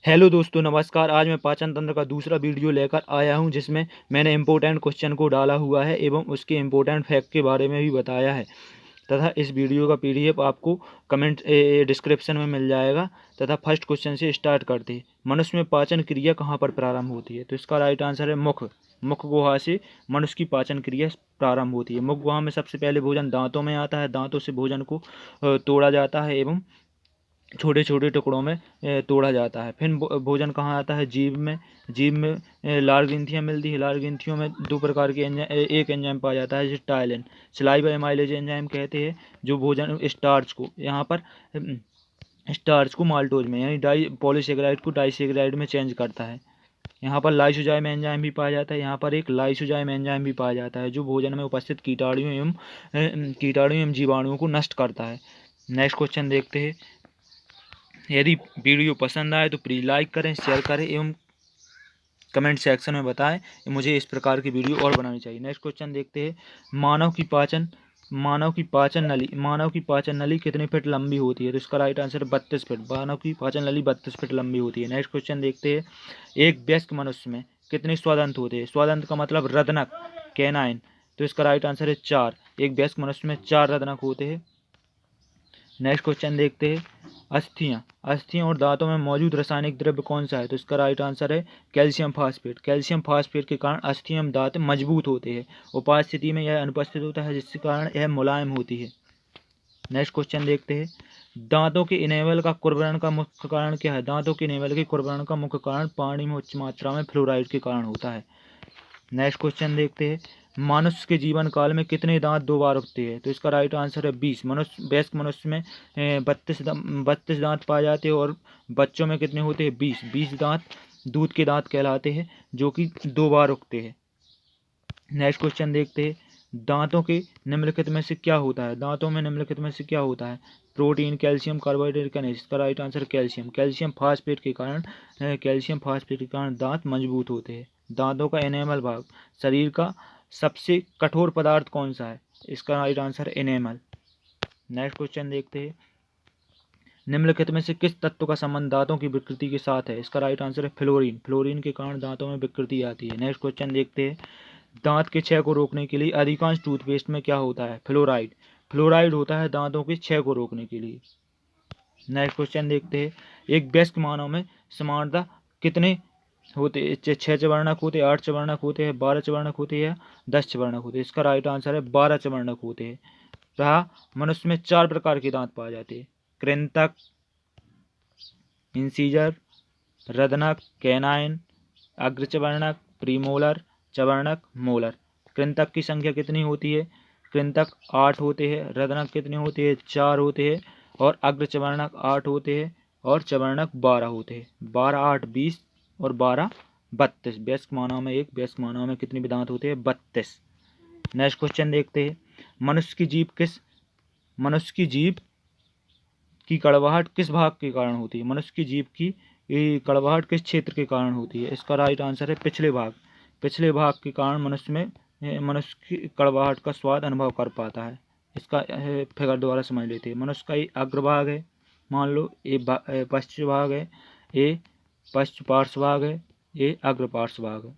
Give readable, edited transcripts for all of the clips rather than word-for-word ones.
Hello दोस्तों, नमस्कार। आज मैं पाचन तंत्र का दूसरा वीडियो लेकर आया हूं, जिसमें मैंने इम्पोर्टेंट क्वेश्चन को डाला हुआ है एवं उसके इम्पोर्टेंट फैक्ट के बारे में भी बताया है तथा इस वीडियो का पीडीएफ आपको कमेंट डिस्क्रिप्शन में मिल जाएगा। तथा फर्स्ट क्वेश्चन से स्टार्ट करते हैं। मनुष्य में पाचन क्रिया कहाँ पर प्रारंभ होती है? तो इसका राइट आंसर है मुख। मुख गुहा से मनुष्य की पाचन क्रिया प्रारंभ होती है। मुख गुहा में सबसे पहले भोजन दांतों में आता है। दांतों से भोजन को तोड़ा जाता है एवं छोटे छोटे टुकड़ों में तोड़ा जाता है। फिर भोजन कहाँ आता है? जीभ में। जीभ में लार ग्रंथियाँ मिलती है। लार ग्रंथियों में दो प्रकार के एक एंजाइम पाया जाता है, जिसे टाइलिन सलाइवा एमाइलेज एंजाइम कहते हैं, जो भोजन स्टार्च को यहाँ पर स्टार्च को माल्टोज में यानी डाई पॉलीसेकेराइड को डाइसेकेराइड में चेंज करता है। यहाँ पर लाइसोजाइम एंजाइम भी पाया जाता है। यहाँ पर एक लाइसोजाइम एंजाइम भी पाया जाता है, जो भोजन में उपस्थित कीटाणु एवं जीवाणुओं को नष्ट करता है। नेक्स्ट क्वेश्चन देखते हैं। यदि वीडियो पसंद आए तो प्लीज़ लाइक करें, शेयर करें एवं कमेंट सेक्शन में बताएं मुझे इस प्रकार की वीडियो और बनानी चाहिए। नेक्स्ट क्वेश्चन देखते हैं। मानव की पाचन नली कितने फीट लंबी होती है? तो इसका राइट आंसर 32 फीट। मानव की पाचन नली 32 फीट लंबी होती है। नेक्स्ट क्वेश्चन देखते हैं। एक वयस्क मनुष्य में कितने स्वादंत होते हैं? स्वादंत का मतलब रदनक, कैनाइन। तो इसका राइट आंसर है 4। एक वयस्क मनुष्य में 4 रदनक होते हैं। नेक्स्ट क्वेश्चन देखते हैं। अस्थियां और दांतों में मौजूद रासायनिक द्रव्य कौन सा है? तो इसका राइट आंसर है कैल्शियम फास्फेट। कैल्शियम फास्फेट के कारण अस्थियां एवं दांत मजबूत होते हैं। उपाय स्थिति में यह अनुपस्थित होता है, जिसके कारण यह मुलायम होती है। नेक्स्ट क्वेश्चन देखते हैं। दांतों के इनेमल का कुर्बरण का मुख्य कारण क्या है? दांतों के इनेमल के कुर्बरण का मुख्य कारण पानी में उच्च मात्रा में फ्लोराइड के कारण होता है। नेक्स्ट क्वेश्चन देखते हैं। मनुष्य के जीवन काल में कितने दांत दो बार उगते हैं? तो इसका राइट आंसर है 20। वयस्क मनुष्य में 32 दांत पाए जाते हैं और बच्चों में कितने होते हैं? 20 दांत दूध के दांत कहलाते हैं, जो कि 2 बार उगते हैं। नेक्स्ट क्वेश्चन देखते हैं। दांतों के निम्नलिखित में से क्या होता है? दांतों में निम्नलिखित में से क्या होता है? प्रोटीन, कैल्शियम, कार्बोहाइड्रेट, खनिज। इसका right answer calcium. Calcium phosphate के कारण दांत मजबूत होते हैं। दांतों का एनेमल भाग शरीर का सबसे कठोर पदार्थ कौन सा है? इसका right answer enamel. Next question देखते हैं। निम्नलिखित में से किस तत्व का संबंध दांतों की विकृति के साथ है? इसका राइट आंसर है फ्लोरीन। फ्लोरीन के कारण दांतों में विकृति आती है। नेक्स्ट क्वेश्चन देखते हैं। दांत के क्षय को रोकने के लिए अधिकांश टूथपेस्ट में क्या होता है? फ्लोराइड। फ्लोराइड होता है दांतों के क्षय को रोकने के लिए। नेक्स्ट क्वेश्चन देखते हैं। एक वयस्क मानव में समानता कितने होते? 6 चवर्णक होते, 8 चवर्णक होते हैं, 12 चवर्णक होते हैं, 10 चवर्णक होते हैं। इसका राइट आंसर है 12 चवर्णक होते हैं। तथा मनुष्य में 4 प्रकार के दांत पाए जाते हैं। कृंतक, इंसीजर, रदनक, कैनाइन, अग्रचवर्णक, प्रीमोलर, चवर्णक, मोलर। कृंतक की संख्या कितनी होती है? कृंतक 8 होते हैं। रदनक कितने होते हैं? 4 होते हैं। और अग्रचवर्णक 8 होते हैं और चवर्णक 12 होते हैं। 12 8 20 और 12 32। वयस्क मानव में कितने दांत होते हैं? 32। नेक्स्ट क्वेश्चन देखते हैं। मनुष्य की जीभ की कड़वाहट किस भाग के कारण होती है? मनुष्य की जीभ की कड़वाहट किस क्षेत्र के कारण होती है? इसका राइट आंसर है पिछले भाग। पिछले भाग के कारण मनुष्य की कड़वाहट का स्वाद अनुभव कर पाता है। इसका फिगर द्वारा समझ लेते हैं। मनुष्य का ये अग्रभाग है, मान लो ये पश्च भाग है, ये पश्च पार्श्वभाग है, ये अग्र पार्श्वभाग है।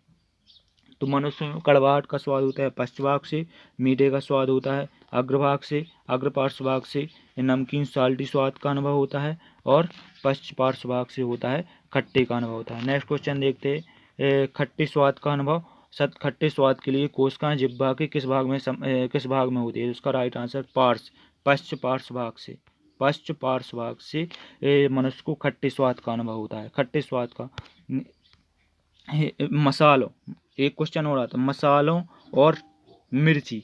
तो मनुष्य में कड़वाहट का स्वाद होता है पश्च भाग से, मीठे का स्वाद होता है अग्रभाग से, अग्र पार्श्वभाग से नमकीन साल्टी स्वाद का अनुभव होता है, और पश्च पार्श्वभाग से होता है खट्टे का अनुभव होता है। नेक्स्ट क्वेश्चन देखते हैं। खट्टे स्वाद का अनुभव खट्टे स्वाद के लिए कोशिकाएं जिह्वा के किस भाग में होती है? इसका राइट आंसर पश्च पार्श्वभाग से मनुष्य को खट्टे स्वाद का अनुभव होता है। खट्टे स्वाद का मसालों, एक क्वेश्चन हो रहा था। मसालों और मिर्ची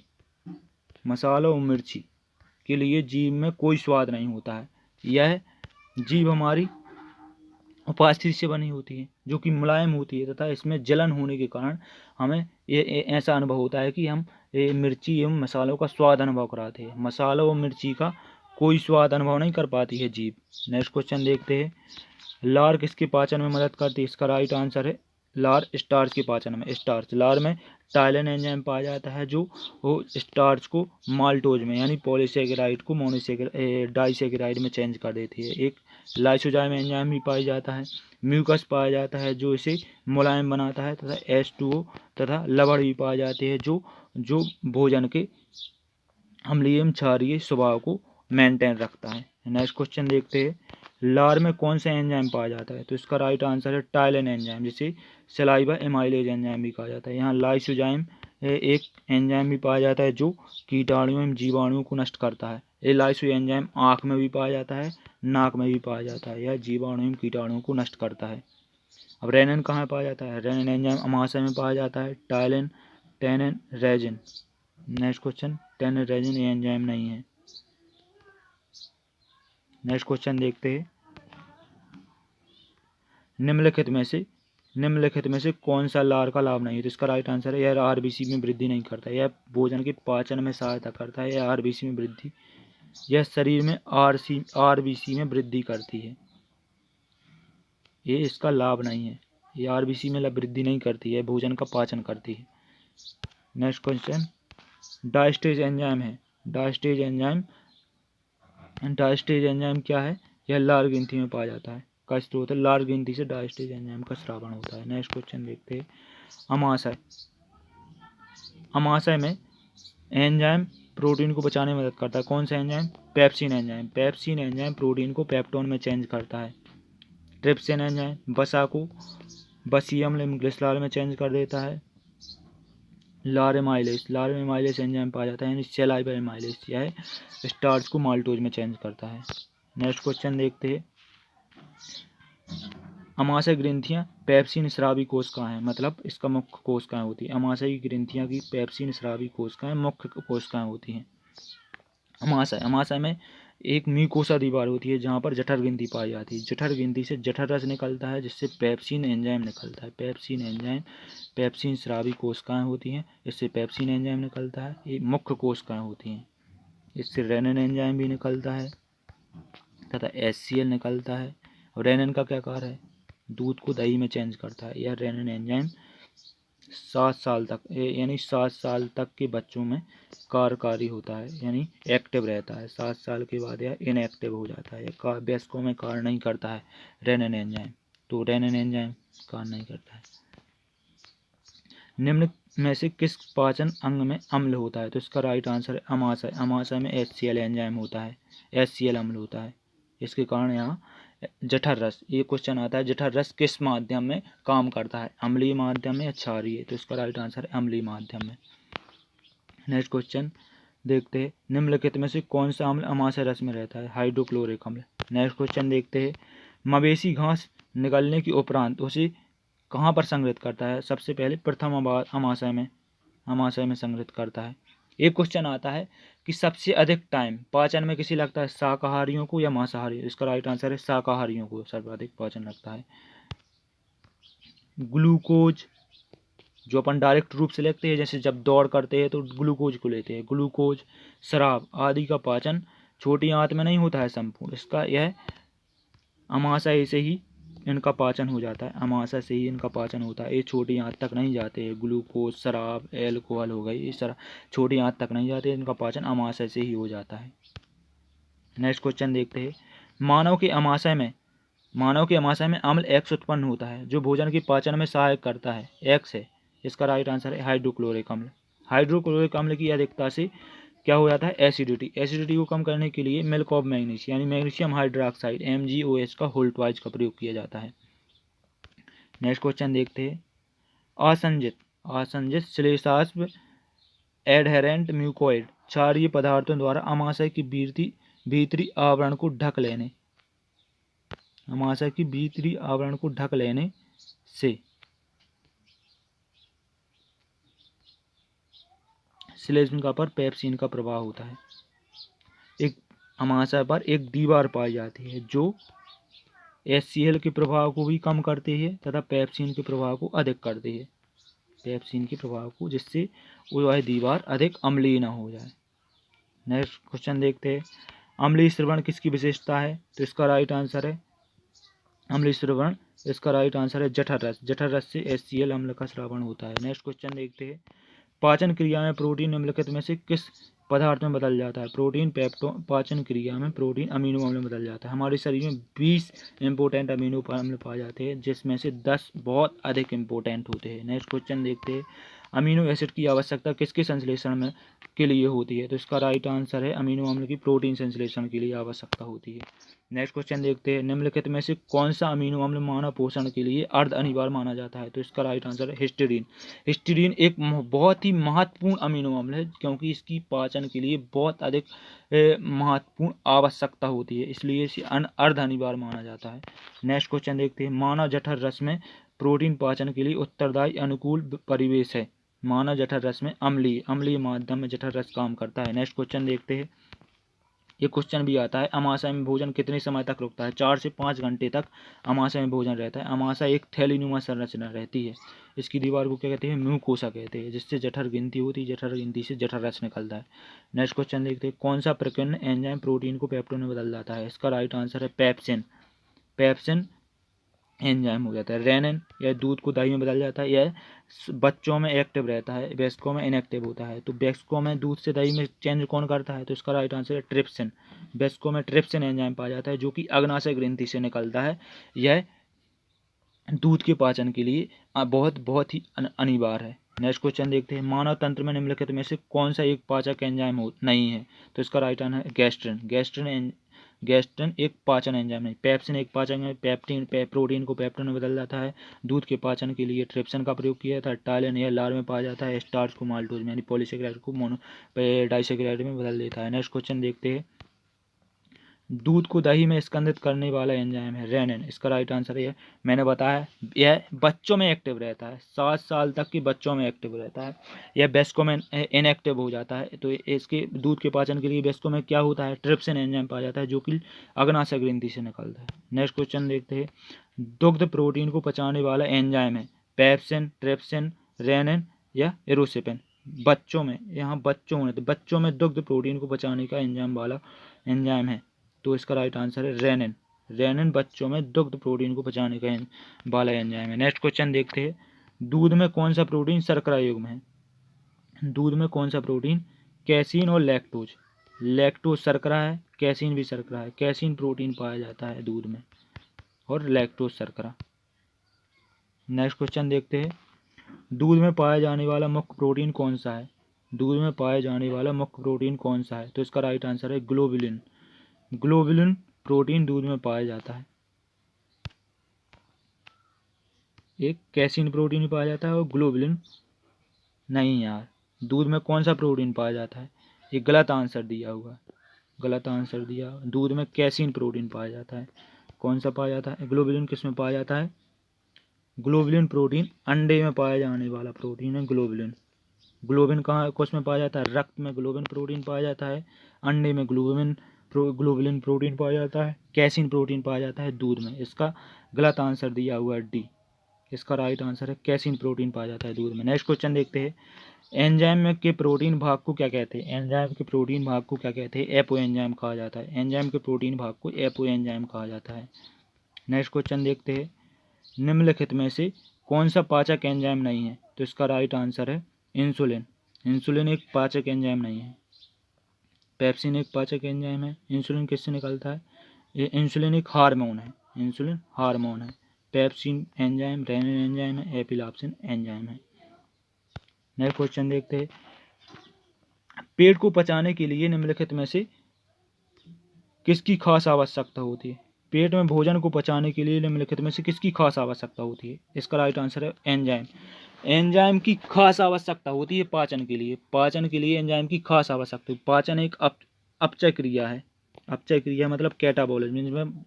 के लिए जीभ में कोई स्वाद नहीं होता है। यह जीभ हमारी उपस्थिति से बनी होती है, जो कि मुलायम होती है, तथा इसमें जलन होने के कारण हमें ये ऐसा अनुभव होता है कि हम मिर्ची एवं मसालों का स्वाद अनुभव कराते हैं। मसालों और मिर्ची का कोई स्वाद अनुभव नहीं कर पाती है जीभ। नेक्स्ट क्वेश्चन देखते हैं। लार किसके पाचन में मदद करती है? इसका राइट आंसर है लार स्टार्च के पाचन में। स्टार्च लार में टाइलिन एंजाइम पाया जाता है जो वो स्टार्च को माल्टोज में यानी पॉलीसेकेराइड को डाइसेकेराइड में चेंज कर देती है। एक लाइसोजाइम एंजाइम भी पाया जाता है। म्यूकस पाया जाता है जो इसे मुलायम बनाता है तथा H2O तथा लवण भी पाए जाते हैं जो भोजन के अम्लीय एवं क्षारीय स्वभाव को मेंटेन रखता है। नेक्स्ट क्वेश्चन देखते हैं, लार में कौन सा एंजाइम पाया जाता है? तो इसका राइट आंसर है टाइलिन एंजाइम, जिसे सलाइवा एमाइलेज एंजाइम भी कहा जाता है। यहाँ लाइसोजाइम एक एंजाइम भी पाया जाता है जो कीटाणुओं एवं जीवाणुओं को नष्ट करता है। ये लाइसो एंजाइम आँख में भी पाया जाता है, नाक में भी पाया जाता है। यह जीवाणु एवं कीटाणुओं को नष्ट करता है। अब रेनिन कहाँ पाया जाता है? रेनिन एंजाइम अमाशय में पाया जाता है। Ptyalin, tannin, resin. Next question, tannin resin ये एंजाइम नहीं है। नेक्स्ट क्वेश्चन देखते हैं, निम्नलिखित में से कौन सा लार का लाभ नहीं है? तो इसका राइट आंसर है यह आरबीसी में वृद्धि नहीं करता है। यह भोजन के पाचन में सहायता करता है। यह आरबीसी में वृद्धि, यह शरीर में आरबीसी में वृद्धि करती है। ये इसका लाभ नहीं है। ये आरबीसी में वृद्धि नहीं करती है, भोजन का पाचन करती है। नेक्स्ट क्वेश्चन, डायस्टेज एंजाइम है। डायस्टेज एंजाइम क्या है? यह लार ग्रंथि में पाया जाता है। का स्रोत है लार ग्रंथि से डायस्टेज एंजाइम का स्रावण होता है। नेक्स्ट क्वेश्चन देखते हैं, अमाशय में एंजाइम प्रोटीन को बचाने में मदद करता है। कौन सा एंजाइम? पेप्सिन एंजाइम प्रोटीन को पेप्टोन में चेंज करता है। ट्रिप्सिन एंजाइम वसा को बसीय अम्ल ग्लिसरॉल में चेंज कर देता है। लार एमाइलेज एंजाइम पाया जाता है यानी सलाइवा एमाइलेज, यह स्टार्च को माल्टोज में चेंज करता है। नेक्स्ट क्वेश्चन देखते हैं, अमाशय ग्रंथियां पेप्सिन स्रावी कोशिकाएं हैं, मतलब इसका मुख्य कोशिकाएं होती है। अमाशय की ग्रंथियां की पेप्सिन स्रावी कोशिकाएं मुख्य कोशिकाएं होती हैं। अमाशय में एक म्यूकोसा दीवार होती है जहाँ पर जठर ग्रंथि पाई जाती है। जठर ग्रंथि से जठर रस निकलता है जिससे पेप्सिन एंजाइम निकलता है। पेप्सिन स्रावी कोशिकाएं होती हैं, इससे पेप्सिन एंजाइम निकलता है। ये मुख्य कोशिकाएं होती हैं। इससे रेनिन एंजाइम भी निकलता है तथा HCl निकलता है। और रेनिन का क्या कार्य है? दूध को दही में चेंज करता है। यह रेनिन एंजाइम 7 साल तक के बच्चों में कार्यकारी होता है यानी एक्टिव रहता है। 7 साल के बाद यह इनएक्टिव हो जाता है। वयस्कों में कार्य नहीं करता है रेनिन एंजाइम, तो रेनिन एंजाइम कार्य नहीं करता है। निम्न में से किस पाचन अंग में अम्ल होता है? तो इसका राइट आंसर है अमाशय में HCl एंजाइम होता है, HCl अम्ल होता है। इसके कारण यहाँ जठर रस, ये क्वेश्चन आता है जठर रस किस माध्यम में काम करता है? अम्लीय माध्यम में या क्षारीय? तो इसका राइट आंसर है अम्लीय माध्यम में। नेक्स्ट क्वेश्चन देखते हैं, निम्नलिखित में से कौन सा अम्ल अमाशय रस में रहता है? हाइड्रोक्लोरिक अम्ल। नेक्स्ट क्वेश्चन देखते हैं, मवेशी घास निकलने के उपरांत उसे कहाँ पर संग्रहित करता है? सबसे पहले प्रथम अमाशय में संग्रहित करता है। एक क्वेश्चन आता है कि सबसे अधिक टाइम पाचन में किसे लगता है, शाकाहारियों को या मांसाहारी? इसका राइट आंसर है शाकाहारियों को सर्वाधिक पाचन लगता है। ग्लूकोज जो अपन डायरेक्ट रूप से लेते हैं, जैसे जब दौड़ करते हैं तो ग्लूकोज को लेते हैं, ग्लूकोज, शराब आदि का पाचन छोटी आंत में नहीं होता है संपूर्ण, इसका यह अमाशय से ही इनका पाचन हो जाता है। अमाशय से ही इनका पाचन होता है, ये छोटी आंत तक नहीं जाते हैं। ग्लूकोज, शराब, एल्कोहल हो गई, ये सारा छोटी आंत तक नहीं जाते, इनका पाचन अमाशय से ही हो जाता है। नेक्स्ट क्वेश्चन देखते हैं, मानव के अमाशय में अम्ल X उत्पन्न होता है जो भोजन के पाचन में सहायक करता है। X है, इसका राइट आंसर है हाइड्रोक्लोरिक अम्ल। हाइड्रोक्लोरिक अम्ल की अधिकता से क्या हो जाता है? एसिडिटी को कम करने के लिए मिल्क ऑफ मैग्नीशियम यानी मैग्नीशियम हाइड्रोक्साइड MgOH का होल्टवाइज का प्रयोग किया जाता है। नेक्स्ट क्वेश्चन देखते हैं, आसंजित श्लेषाश्म एडहेरेंट म्यूकोइड क्षारीय पदार्थों द्वारा अमाशय की भीतरी आवरण को ढक लेने से श्लेष्मिका पर पेप्सिन का प्रभाव होता है। एक अमाशय पर एक दीवार पाई जाती है जो HCl के प्रभाव को भी कम करती है तथा पेप्सिन के प्रभाव को अधिक करती है। जिससे वह दीवार अधिक अम्लीय न हो जाए। नेक्स्ट क्वेश्चन देखते हैं, अम्लीय श्रवण किसकी विशेषता है? तो इसका राइट आंसर है अम्लीय श्रवण इसका राइट आंसर है जठर रस। जठर रस से HCl अम्ल का स्रावण होता है। नेक्स्ट क्वेश्चन देखते हैं, पाचन क्रिया में प्रोटीन निम्नलिखित में से किस पदार्थ में बदल जाता है? प्रोटीन पाचन क्रिया में प्रोटीन अमीनो अम्ल में बदल जाता है। हमारे शरीर में 20 इंपॉर्टेंट अमीनो अम्ल पाए जाते हैं, जिसमें से 10 बहुत अधिक इंपॉर्टेंट होते हैं। नेक्स्ट क्वेश्चन देखते हैं, अमीनो एसिड की आवश्यकता किसके संश्लेषण में के लिए होती है? तो इसका राइट आंसर है अमीनो अम्ल की प्रोटीन संश्लेषण के लिए आवश्यकता होती है। नेक्स्ट क्वेश्चन देखते हैं, निम्नलिखित में से कौन सा अमीनो अम्ल मानव पोषण के लिए अर्ध अनिवार्य माना जाता है? तो इसका राइट आंसर है हिस्टीडीन। हिस्टीडीन एक बहुत ही महत्वपूर्ण अमीनो अम्ल है, क्योंकि इसकी पाचन के लिए बहुत अधिक महत्वपूर्ण आवश्यकता होती है, इसलिए इसे अर्ध अनिवार्य माना जाता है। नेक्स्ट क्वेश्चन देखते हैं, मानव जठर रस में प्रोटीन पाचन के लिए उत्तरदायी अनुकूल परिवेश है। मानव जठर रस में अम्लीय माध्यम में जठर रस काम करता है। नेक्स्ट क्वेश्चन देखते हैं, ये क्वेश्चन भी आता है, अमाशय में भोजन कितने समय तक रुकता है? 4 से 5 घंटे तक अमाशय में भोजन रहता है। अमाशय एक थैलीनुमा संरचना रहती है, इसकी दीवार को क्या कहते हैं? म्यूकोसा कहते हैं, जिससे जठर ग्रंथि होती है, जठर ग्रंथि से जठर रस निकलता है। नेक्स्ट क्वेश्चन देखते हैं, कौन सा प्रकीर्ण एंजाइम प्रोटीन को पेप्टोन में बदल जाता है? इसका राइट आंसर है पेप्सिन। पेप्सिन एंजाइम हो जाता है। रेनिन या दूध को दही में बदल जाता है। यह बच्चों में एक्टिव रहता है, वयस्कों में इनएक्टिव होता है। तो वयस्कों में दूध से दही में चेंज कौन करता है? तो इसका राइट आंसर है ट्रिप्सिन। वयस्कों में ट्रिप्सिन एंजाइम पाया जाता है, जो कि अग्नाशय ग्रंथि से निकलता है। यह दूध के पाचन के लिए बहुत ही अनिवार्य है। नेक्स्ट क्वेश्चन देखते हैं, मानव तंत्र में निम्नलिखित में से कौन सा एक पाचक एंजाइम नहीं है? तो इसका राइट आंसर है गैस्ट्रिन। गैस्ट्रिन एक पाचन एंजाइम नहीं। पेप्सिन एक पाचन है, प्रोटीन को पेप्टोन में बदल जाता है। दूध के पाचन के लिए ट्रिप्सिन का प्रयोग किया जाता है। टायलिन यह लार में पाया जाता है। स्टार्च को माल्टोज यानी पॉलीसेकेराइड को डाइसेकेराइड में बदल देता है। नेक्स्ट क्वेश्चन देखते हैं, दूध को दही में स्कंदित करने वाला एंजाइम है रेनिन। इसका राइट आंसर है, मैंने बताया, यह बच्चों में एक्टिव रहता है, 7 साल तक के बच्चों में एक्टिव रहता है। यह वयस्कों में इनएक्टिव हो जाता है। तो इसके दूध के पाचन के लिए वयस्कों में क्या होता है? ट्रिप्सिन एंजाइम पाया जाता है, जो कि अग्नाशय ग्रंथि से निकलता है। नेक्स्ट क्वेश्चन देखते हैं, दुग्ध प्रोटीन को पचाने वाला एंजाइम है पेप्सिन, ट्रिप्सिन, रेनिन या इरोसिपिन। बच्चों में, यहाँ बच्चों में दुग्ध प्रोटीन को पचाने का एंजाइम है, तो इसका राइट आंसर है रेनिन। रेनिन बच्चों में दुग्ध प्रोटीन को पचाने का वाला एंजाइम है। नेक्स्ट क्वेश्चन देखते हैं, दूध में कौन सा प्रोटीन शर्करा युग्म है? दूध में कौन सा प्रोटीन? कैसीन और लैक्टोज। लैक्टोज शर्करा है, कैसीन भी शर्करा है। कैसीन प्रोटीन पाया जाता है दूध में और लैक्टोज शर्करा। नेक्स्ट क्वेश्चन देखते हैं, दूध में पाया जाने वाला मुख्य प्रोटीन कौन सा है? दूध में पाया जाने वाला मुख्य प्रोटीन कौन सा है? तो इसका राइट आंसर है ग्लोबुलिन। ग्लोबुलिन प्रोटीन दूध में पाया जाता है। एक कैसीन प्रोटीन पाया जाता है और ग्लोबुलिन नहीं। यार, दूध में कौन सा प्रोटीन पाया जाता है? ये गलत आंसर दिया हुआ, गलत आंसर दिया। दूध में कैसीन प्रोटीन पाया जाता है। कौन सा पाया जाता है? ग्लोबुलिन किस में पाया जाता है? ग्लोबुलिन प्रोटीन अंडे में पाया जाने वाला प्रोटीन है ग्लोबुलिन। ग्लोबिन कहाँ किस में पाया जाता है? रक्त में ग्लोबिन प्रोटीन पाया जाता है। अंडे में ग्लोबुलिन प्रोटीन पाया जाता है। कैसीन प्रोटीन पाया जाता है दूध में। इसका गलत आंसर दिया हुआ है डी। इसका राइट आंसर है कैसीन प्रोटीन पाया जाता है दूध में। नेक्स्ट क्वेश्चन देखते हैं, एंजाइम में के प्रोटीन भाग को क्या कहते हैं? एंजाइम के प्रोटीन भाग को क्या कहते हैं? एपो एंजाइम कहा जाता है। एंजाइम के प्रोटीन भाग को एपो एंजाइम कहा जाता है। नेक्स्ट क्वेश्चन देखते हैं, निम्नलिखित में से कौन सा पाचक एंजाइम नहीं है? तो इसका राइट आंसर है इंसुलिन। इंसुलिन एक पाचक एंजाइम नहीं है। पेप्सिन एक पाचक एंजाइम है। इंसुलिन किससे निकलता है? ये इंसुलिन एक हार्मोन है। इंसुलिन हार्मोन है। पेप्सिन एंजाइम, रेनिन एंजाइम है, एपिलाप्सिन एंजाइम है। नेक्स्ट क्वेश्चन देखते हैं, पेट को पचाने के लिए निम्नलिखित में से किसकी खास आवश्यकता होती है? पेट में भोजन को पचाने के लिए निम्नलिखित में से किसकी खास आवश्यकता होती है? इसका राइट आंसर है एंजाइम। एंजाइम की खास आवश्यकता होती है पाचन के लिए। पाचन के लिए एंजाइम की खास आवश्यकता है। पाचन एक अपचय क्रिया है। अपचय क्रिया मतलब कैटाबॉलिज्म, जिसमें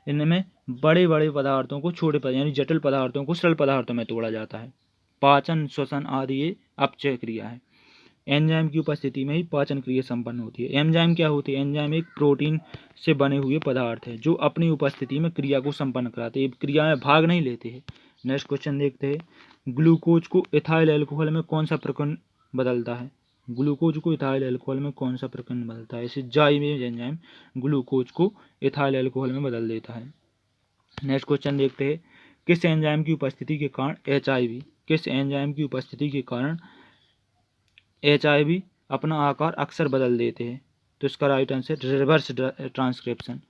इनमें बड़े बड़े पदार्थों को छोटे यानी जटिल पदार्थों को सरल पदार्थों में तोड़ा जाता है। पाचन, श्वसन आदि ये अपचय क्रिया है। एंजाइम की उपस्थिति में ही पाचन क्रिया संपन्न होती है। एंजाइम क्या होती है? एंजाइम एक प्रोटीन से बने हुए पदार्थ है, जो अपनी उपस्थिति में क्रिया को संपन्न कराते हैं, क्रिया में भाग नहीं लेते हैं। नेक्स्ट क्वेश्चन देखते हैं, ग्लूकोज को इथाइल अल्कोहल में कौन सा प्रकरण बदलता है? ग्लूकोज को इथाइल अल्कोहल में कौन सा प्रकरण बदलता है? इसे जाइमेज एंजाइम ग्लूकोज को इथाइल अल्कोहल में बदल देता है। नेक्स्ट क्वेश्चन देखते हैं, किस एंजाइम की उपस्थिति के कारण HIV, किस एंजाइम की उपस्थिति के कारण HIV अपना आकार अक्सर बदल देते हैं? तो इसका right answer reverse transcription,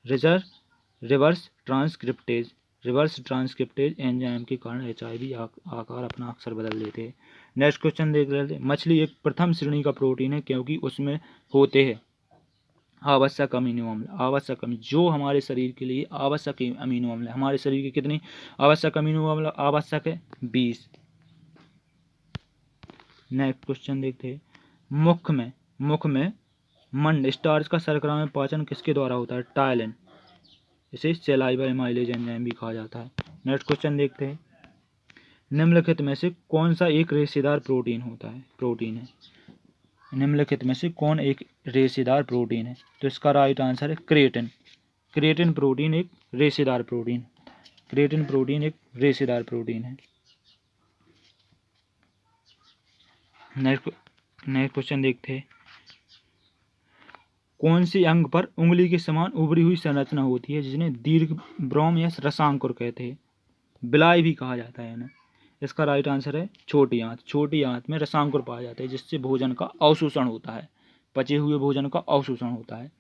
reverse transcriptase, reverse transcriptase enzyme के कारण HIV आकार अपना अक्सर बदल देते हैं। नेक्स्ट क्वेश्चन देख रहे थे। मछली एक प्रथम श्रेणी का प्रोटीन है क्योंकि उसमें होते हैं आवश्यक अमीनो अम्ल, आवश्यक अमीनो, जो हमारे शरीर के लिए आवश्यक अमीनो अम्ल है। हमारे शरीर के कितने आवश्यक अमीनो अम्ल आवश्यक है? 20। नेक्स्ट क्वेश्चन देखते हैं। मुख में मंड स्टार्च का शर्करा में पाचन किसके द्वारा होता है? टायलिन, इसे सलाइवा एमाइलेज एंजाइम भी कहा जाता है। नेक्स्ट क्वेश्चन देखते हैं। निम्नलिखित में से कौन सा एक रेशेदार प्रोटीन है? निम्नलिखित में से कौन एक रेशेदार प्रोटीन है? तो इसका राइट आंसर है क्रिएटिन। क्रिएटिन प्रोटीन एक रेशेदार प्रोटीन, क्रिएटिन प्रोटीन एक रेशेदार प्रोटीन है। नेक्स्ट क्वेश्चन देखते हैं। कौन से अंग पर उंगली के समान उभरी हुई संरचना होती है जिन्हें दीर्घ ब्रोम या रसांकुर कहते हैं? बिलाई भी कहा जाता है इन्हें। इसका राइट आंसर है छोटी आंत। छोटी आंत में रसांकुर पाया जाता है जिससे भोजन का अवशोषण होता है, पचे हुए भोजन का अवशोषण होता है,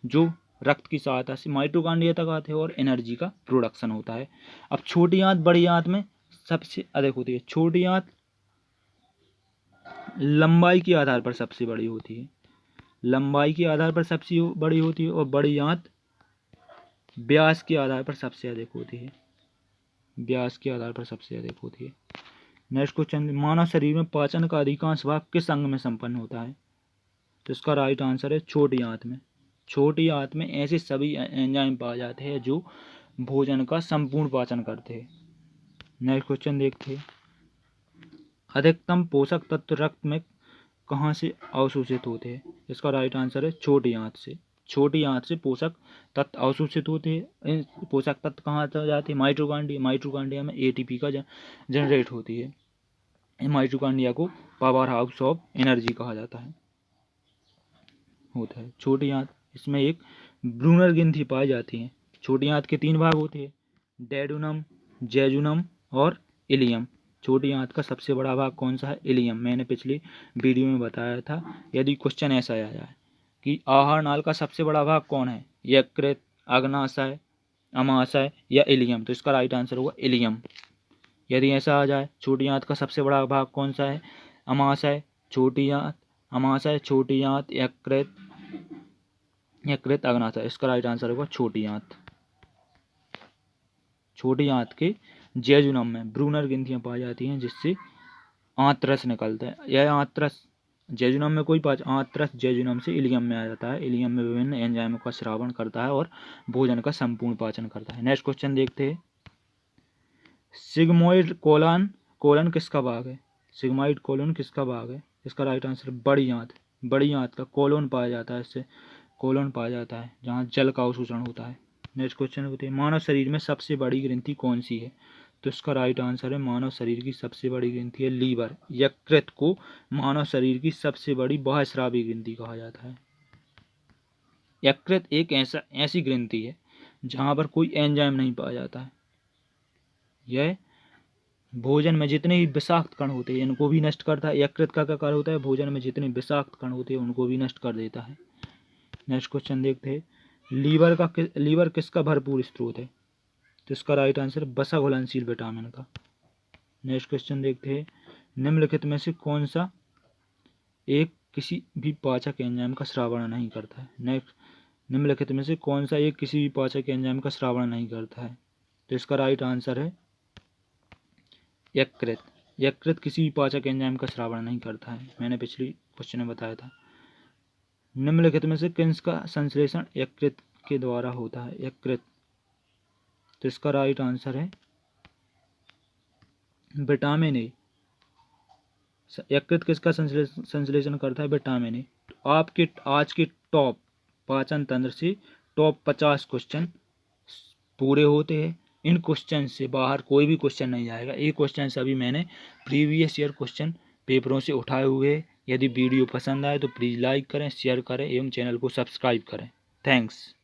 जो रक्त की सहायता से माइटोकॉन्ड्रिया तक आते हैं और एनर्जी का प्रोडक्शन होता है। अब छोटी आंत बड़ी आंत में सबसे अधिक होती है। छोटी आंत लंबाई के आधार पर सबसे बड़ी होती है, लंबाई के आधार पर सबसे बड़ी होती है, और बड़ी आंत व्यास के आधार पर सबसे अधिक होती है, व्यास के आधार पर सबसे अधिक होती है। Next question. मानव शरीर में पाचन का अधिकांश भाग किस अंग में संपन्न होता है? तो इसका राइट आंसर है छोटी आंत में। छोटी आंत में ऐसे सभी एंजाइम पाए जाते हैं जो भोजन का संपूर्ण पाचन करते हैं। नेक्स्ट क्वेश्चन देखते हैं। अधिकतम पोषक तत्व रक्त में कहाँ से अवशोषित होते हैं? इसका राइट आंसर है छोटी आंत से। छोटी आंत से पोषक तत्व अवशोषित होते हैं। इन पोषक तत्व कहाँ जाते हैं? माइटोकॉन्ड्रिया, माइटोकॉन्ड्रिया में ATP का जनरेट होती है। माइटोकॉन्ड्रिया को पावर हाउस ऑफ एनर्जी कहा जाता है, होता है। छोटी आंत, इसमें एक ब्रूनर ग्रंथि पाई जाती है। छोटी आंत के 3 भाग होते हैं, डेडुनम, जेजुनम और इलियम। छोटी आंत का सबसे बड़ा भाग कौन सा है? इलियम। मैंने पिछली वीडियो में बताया था। यदि क्वेश्चन ऐसा आ जाए कि आहार नाल का सबसे बड़ा भाग कौन है? यकृत, अग्नाशय, अमाशय या इलियम, तो इसका राइट आंसर होगा इलियम। यदि ऐसा आ जाए छोटी आंत का सबसे बड़ा भाग कौन सा है? अमाशय, छोटी आंत, अमाशय, छोटी आंत, यकृत, अग्नाशय, इसका राइट आंसर होगा छोटी आंत। छोटी आंत के जेजुनम में ब्रूनर ग्रंथियां पाई जाती हैं जिससे आंत्रस निकलता है। यह आंत्रस जेजुनम में कोई आंत्रस जेजुनम से इलियम में आ जाता है। इलियम में विभिन्न एंजाइमों का स्रावण करता है और भोजन का संपूर्ण पाचन करता है। नेक्स्ट क्वेश्चन देखते हैं। सिग्मोइड कोलन किसका भाग है? सिग्मोइड कोलन किसका भाग है? इसका राइट आंसर बड़ी आंत। बड़ी आंत का कोलन पाया जाता है, इससे कोलन पाया जाता है जहाँ जल का अवशोषण होता है। नेक्स्ट क्वेश्चन होते हैं। मानव शरीर में सबसे बड़ी ग्रंथि कौन सी है? तो इसका राइट आंसर है मानव शरीर की सबसे बड़ी ग्रंथि है लीवर। यकृत को मानव शरीर की सबसे बड़ी बाह्यस्रावी ग्रंथि कहा जाता है। यकृत एक ऐसी ग्रंथि है जहाँ पर कोई एंजाइम नहीं पाया जाता है। यह भोजन में जितने भी विषाक्त कण होते हैं इनको भी नष्ट करता है। यकृत का क्या कार्य होता है? भोजन में जितने विषाक्त कण होते हैं उनको भी नष्ट कर देता है। नेक्स्ट क्वेश्चन देखते हैं। लीवर किसका भरपूर स्रोत है? तो इसका राइट आंसर वसा घुलनशील विटामिन का। नेक्स्ट क्वेश्चन देखते हैं। निम्नलिखित में से कौन सा एक किसी भी पाचक एंजाइम का स्रावण नहीं करता है? निम्नलिखित में से कौन सा एक किसी भी पाचक एंजाइम का स्रावण नहीं करता है? तो इसका राइट आंसर है यकृत। यकृत किसी भी पाचक एंजाइम का स्रावण नहीं करता है, मैंने पिछली क्वेश्चन में बताया था। निम्नलिखित में से किसका संश्लेषण यकृत के द्वारा होता है? यकृत, तो इसका राइट आंसर है विटामिन ए। यकृत किसका संश्लेषण करता है? Vitamin A. तो आपके आज के टॉप पाचन तंत्र से टॉप 50 क्वेश्चन पूरे होते हैं। इन क्वेश्चन से बाहर कोई भी क्वेश्चन नहीं आएगा। ये क्वेश्चन सभी मैंने प्रीवियस ईयर क्वेश्चन पेपरों से उठाए हुए हैं। यदि वीडियो पसंद आए तो प्लीज़ लाइक करें, शेयर करें एवं चैनल को सब्सक्राइब करें। थैंक्स।